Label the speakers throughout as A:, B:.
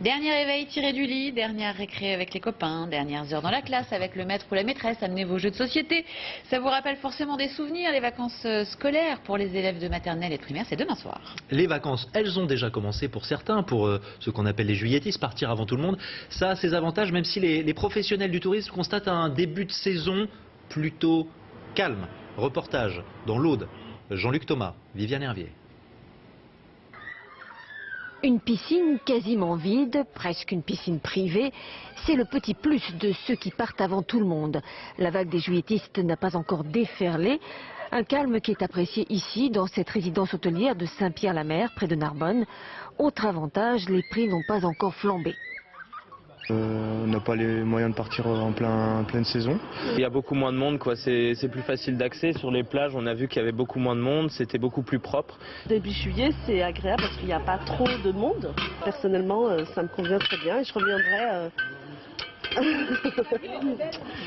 A: Dernier réveil tiré du lit, dernière récré avec les copains, dernières heures dans la classe avec le maître ou la maîtresse, amenez vos jeux de société. Ça vous rappelle forcément des souvenirs, les vacances scolaires pour les élèves de maternelle et de primaire, c'est demain soir.
B: Les vacances, elles ont déjà commencé pour certains, pour ce qu'on appelle les juilletistes, partir avant tout le monde. Ça a ses avantages, même si les professionnels du tourisme constatent un début de saison plutôt calme. Reportage dans l'Aude, Jean-Luc Thomas, Viviane Hervier.
C: Une piscine quasiment vide, presque une piscine privée, c'est le petit plus de ceux qui partent avant tout le monde. La vague des juilletistes n'a pas encore déferlé. Un calme qui est apprécié ici, dans cette résidence hôtelière de Saint-Pierre-la-Mer, près de Narbonne. Autre avantage, les prix n'ont pas encore flambé.
D: On n'a pas les moyens de partir en pleine saison.
E: Il y a beaucoup moins de monde, quoi. C'est plus facile d'accès. Sur les plages, on a vu qu'il y avait beaucoup moins de monde, c'était beaucoup plus propre.
F: Début juillet, c'est agréable parce qu'il n'y a pas trop de monde. Personnellement, ça me convient très bien et je reviendrai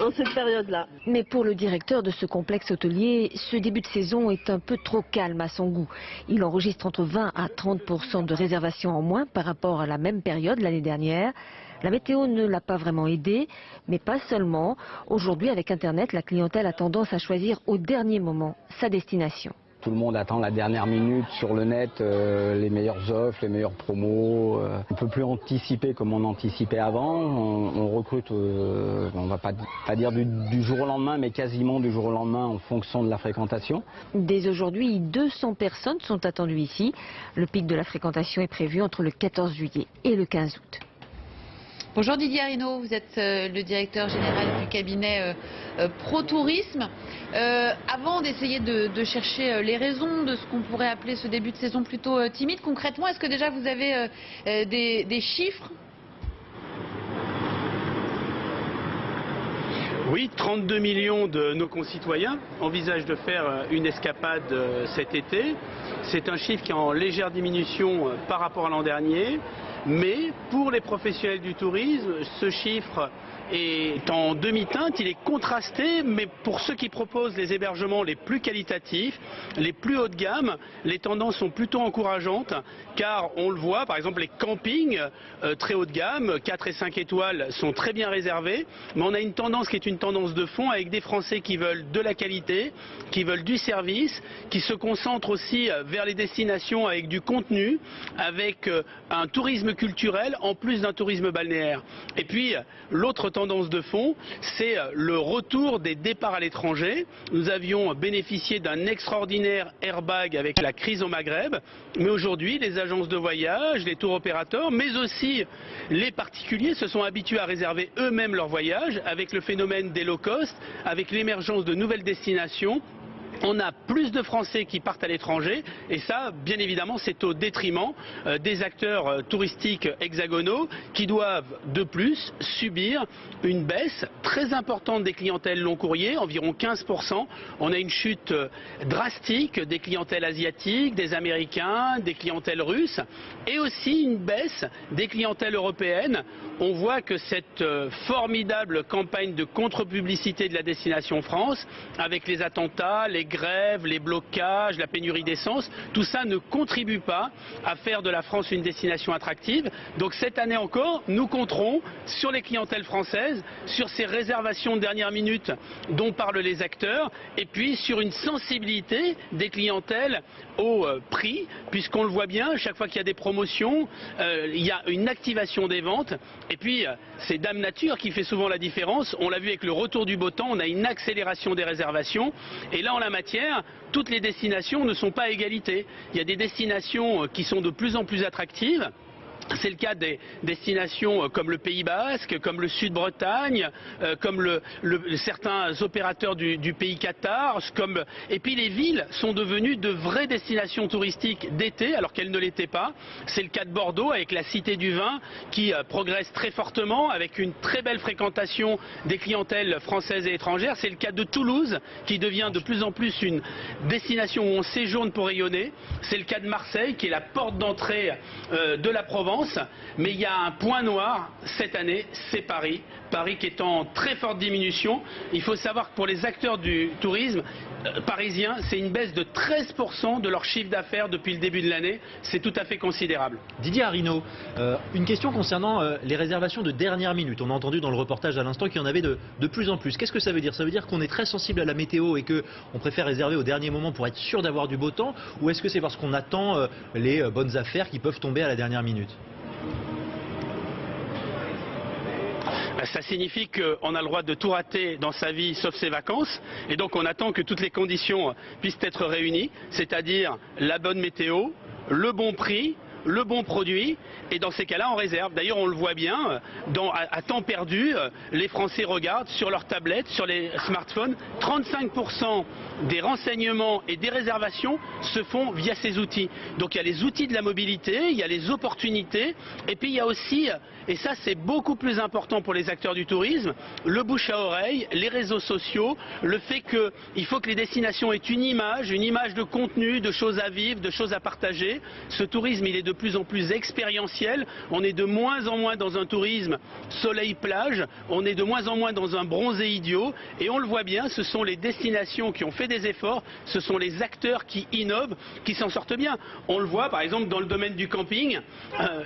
F: en cette période-là.
C: Mais pour le directeur de ce complexe hôtelier, ce début de saison est un peu trop calme à son goût. Il enregistre entre 20 à 30% de réservations en moins par rapport à la même période l'année dernière. La météo ne l'a pas vraiment aidé, mais pas seulement. Aujourd'hui, avec Internet, la clientèle a tendance à choisir au dernier moment sa destination.
G: Tout le monde attend la dernière minute sur le net, les meilleures offres, les meilleures promos. On ne peut plus anticiper comme on anticipait avant. On recrute, on ne va pas dire du jour au lendemain, mais quasiment du jour au lendemain en fonction de la fréquentation.
C: Dès aujourd'hui, 200 personnes sont attendues ici. Le pic de la fréquentation est prévu entre le 14 juillet et le 15 août.
A: Bonjour Didier Arinaud, vous êtes le directeur général du cabinet Pro-Tourisme. Avant d'essayer de chercher les raisons de ce qu'on pourrait appeler ce début de saison plutôt timide, concrètement, est-ce que déjà vous avez des chiffres ?
H: Oui, 32 millions de nos concitoyens envisagent de faire une escapade cet été. C'est un chiffre qui est en légère diminution par rapport à l'an dernier. Mais pour les professionnels du tourisme, ce chiffre est en demi-teinte, il est contrasté, mais pour ceux qui proposent les hébergements les plus qualitatifs, les plus haut de gamme, les tendances sont plutôt encourageantes, car on le voit, par exemple les campings très haut de gamme, 4 et 5 étoiles, sont très bien réservés, mais on a une tendance qui est une tendance de fond, avec des Français qui veulent de la qualité, qui veulent du service, qui se concentrent aussi vers les destinations avec du contenu, avec un tourisme culturel en plus d'un tourisme balnéaire. Et puis l'autre tendance de fond, c'est le retour des départs à l'étranger. Nous avions bénéficié d'un extraordinaire airbag avec la crise au Maghreb, mais aujourd'hui les agences de voyage, les tours opérateurs, mais aussi les particuliers se sont habitués à réserver eux-mêmes leurs voyages avec le phénomène des low cost, avec l'émergence de nouvelles destinations. On a plus de Français qui partent à l'étranger et ça, bien évidemment, c'est au détriment des acteurs touristiques hexagonaux qui doivent de plus subir une baisse très importante des clientèles long courrier, environ 15%. On a une chute drastique des clientèles asiatiques, des Américains, des clientèles russes et aussi une baisse des clientèles européennes. On voit que cette formidable campagne de contre-publicité de la destination France, avec les attentats, les grèves, les blocages, la pénurie d'essence, tout ça ne contribue pas à faire de la France une destination attractive. Donc cette année encore, nous compterons sur les clientèles françaises, sur ces réservations de dernière minute dont parlent les acteurs, et puis sur une sensibilité des clientèles au prix, puisqu'on le voit bien, chaque fois qu'il y a des promotions, il y a une activation des ventes, et puis c'est Dame Nature qui fait souvent la différence. On l'a vu avec le retour du beau temps, on a une accélération des réservations, et là en la matière, toutes les destinations ne sont pas à égalité. Il y a des destinations qui sont de plus en plus attractives. C'est le cas des destinations comme le Pays Basque, comme le Sud-Bretagne, comme certains opérateurs du pays Qatar. Et puis les villes sont devenues de vraies destinations touristiques d'été alors qu'elles ne l'étaient pas. C'est le cas de Bordeaux avec la Cité du Vin qui progresse très fortement avec une très belle fréquentation des clientèles françaises et étrangères. C'est le cas de Toulouse qui devient de plus en plus une destination où on séjourne pour rayonner. C'est le cas de Marseille qui est la porte d'entrée de la Provence. tendance, mais il y a un point noir cette année, c'est Paris. Paris qui est en très forte diminution. Il faut savoir que pour les acteurs du tourisme parisien, c'est une baisse de 13% de leur chiffre d'affaires depuis le début de l'année. C'est tout à fait considérable.
B: Didier Arinaud, une question concernant les réservations de dernière minute. On a entendu dans le reportage à l'instant qu'il y en avait de plus en plus. Qu'est-ce que ça veut dire? Ça veut dire qu'on est très sensible à la météo et qu'on préfère réserver au dernier moment pour être sûr d'avoir du beau temps? Ou est-ce que c'est parce qu'on attend les bonnes affaires qui peuvent tomber à la dernière minute?
H: Ça signifie qu'on a le droit de tout rater dans sa vie sauf ses vacances, et donc on attend que toutes les conditions puissent être réunies, c'est-à-dire la bonne météo, le bon prix, le bon produit, et dans ces cas-là on réserve. D'ailleurs on le voit bien, à temps perdu, les Français regardent sur leurs tablettes, sur les smartphones, 35% des renseignements et des réservations se font via ces outils. Donc il y a les outils de la mobilité, il y a les opportunités, et puis il y a aussi, et ça c'est beaucoup plus important pour les acteurs du tourisme, le bouche à oreille, les réseaux sociaux, le fait qu'il faut que les destinations aient une image de contenu, de choses à vivre, de choses à partager. Ce tourisme il est de plus en plus expérientiel, on est de moins en moins dans un tourisme soleil-plage, on est de moins en moins dans un bronzé idiot, et on le voit bien, ce sont les destinations qui ont fait des efforts, ce sont les acteurs qui innovent, qui s'en sortent bien. On le voit par exemple dans le domaine du camping,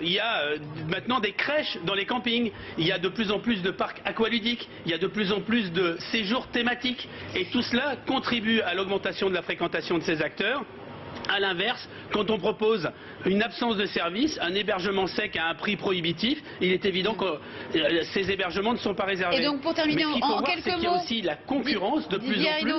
H: il y a maintenant des crèches dans les campings, il y a de plus en plus de parcs aqualudiques, il y a de plus en plus de séjours thématiques, et tout cela contribue à l'augmentation de la fréquentation de ces acteurs. A l'inverse, quand on propose une absence de service, un hébergement sec à un prix prohibitif, il est évident que ces hébergements ne sont pas réservés.
A: Et donc pour terminer en quelques mots,
H: il y a aussi la concurrence de plus en plus.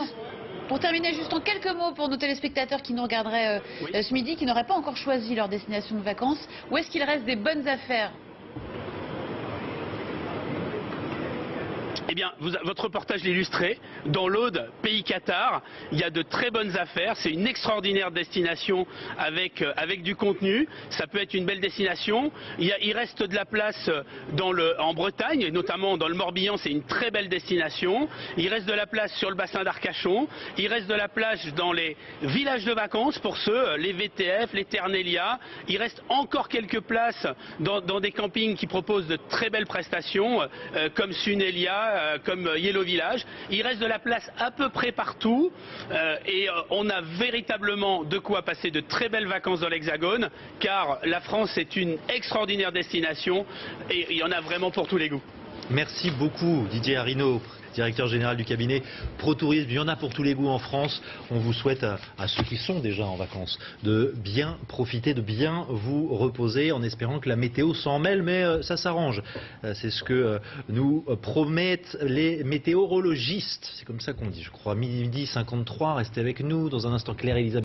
A: Pour terminer juste en quelques mots pour nos téléspectateurs qui nous regarderaient ce midi, qui n'auraient pas encore choisi leur destination de vacances, où est-ce qu'il reste des bonnes affaires?
H: Eh bien, votre reportage l'illustrait. Dans l'Aude, pays Qatar, il y a de très bonnes affaires. C'est une extraordinaire destination avec du contenu. Ça peut être une belle destination. Il reste de la place en Bretagne, notamment dans le Morbihan, c'est une très belle destination. Il reste de la place sur le bassin d'Arcachon. Il reste de la place dans les villages de vacances pour ceux, les VTF, les Ternelia. Il reste encore quelques places dans des campings qui proposent de très belles prestations, comme Sunelia, comme Yellow Village. Il reste de la place à peu près partout, et on a véritablement de quoi passer de très belles vacances dans l'Hexagone, car la France est une extraordinaire destination et il y en a vraiment pour tous les goûts.
B: Merci beaucoup Didier Arinaud, directeur général du cabinet ProTourisme. Il y en a pour tous les goûts en France. On vous souhaite à ceux qui sont déjà en vacances de bien profiter, de bien vous reposer, en espérant que la météo s'en mêle, mais ça s'arrange. C'est ce que nous promettent les météorologistes. C'est comme ça qu'on dit, je crois. Midi 53, restez avec nous. Dans un instant, Claire Elisabeth.